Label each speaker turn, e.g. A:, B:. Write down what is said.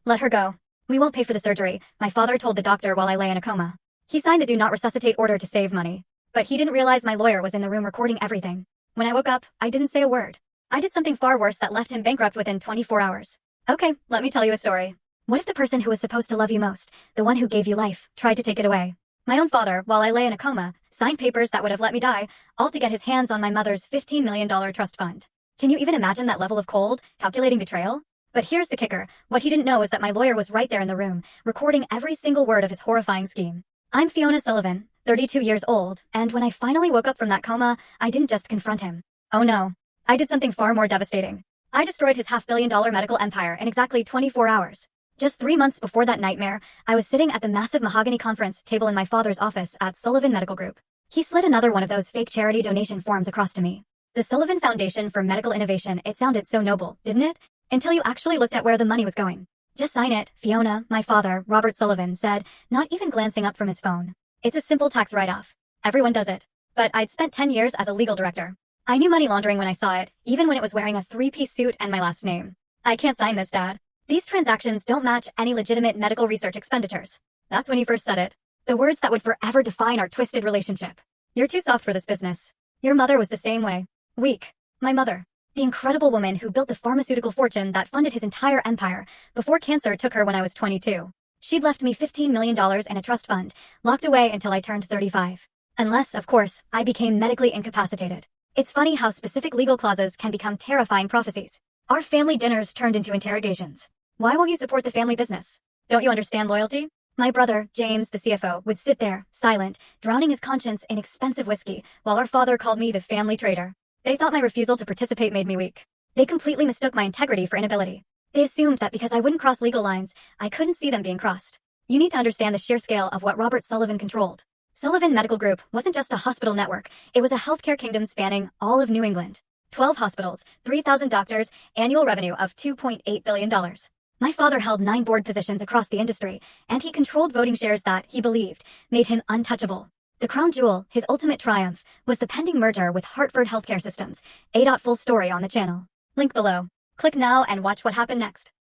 A: Let her go. We won't pay for the surgery, my father told the doctor while I lay in a coma. He signed the do not resuscitate order to save money. But he didn't realize my lawyer was in the room recording everything. When I woke up, I didn't say a word. I did something far worse that left him bankrupt within 24 hours. Okay, let me tell you a story. What if the person who was supposed to love you most, the one who gave you life, tried to take it away? My own father, while I lay in a coma, signed papers that would have let me die, all to get his hands on my mother's $15 million trust fund. Can you even imagine that level of cold, calculating betrayal? But here's the kicker. What he didn't know is that my lawyer was right there in the room, recording every single word of his horrifying scheme. I'm Fiona Sullivan, 32 years old, and when I finally woke up from that coma, I didn't just confront him. Oh no. I did something far more devastating. I destroyed his $500 million medical empire in exactly 24 hours. Just 3 months before that nightmare, I was sitting at the massive mahogany conference table in my father's office at Sullivan Medical Group. He slid another one of those fake charity donation forms across to me. The Sullivan Foundation for Medical Innovation. It sounded so noble, didn't it? Until you actually looked at where the money was going. Just sign it, Fiona, my father, Robert Sullivan, said, not even glancing up from his phone. It's a simple tax write-off. Everyone does it. But I'd spent 10 years as a legal director. I knew money laundering when I saw it, even when it was wearing a 3-piece suit and my last name. I can't sign this, Dad. These transactions don't match any legitimate medical research expenditures. That's when he first said it. The words that would forever define our twisted relationship. You're too soft for this business. Your mother was the same way. Weak. My mother. The incredible woman who built the pharmaceutical fortune that funded his entire empire before cancer took her when I was 22. She'd left me $15 million in a trust fund, locked away until I turned 35. Unless, of course, I became medically incapacitated. It's funny how specific legal clauses can become terrifying prophecies. Our family dinners turned into interrogations. Why won't you support the family business? Don't you understand loyalty? My brother, James, the CFO, would sit there, silent, drowning his conscience in expensive whiskey, while our father called me the family traitor. They thought my refusal to participate made me weak. They completely mistook my integrity for inability. They assumed that because I wouldn't cross legal lines, I couldn't see them being crossed. You need to understand the sheer scale of what Robert Sullivan controlled. Sullivan Medical Group wasn't just a hospital network, it was a healthcare kingdom spanning all of New England. 12 hospitals, 3,000 doctors, annual revenue of $2.8 billion. My father held 9 board positions across the industry, and he controlled voting shares that, he believed, made him untouchable. The crown jewel, his ultimate triumph, was the pending merger with Hartford Healthcare Systems. Full story on the channel. Link below. Click now and watch what happened next.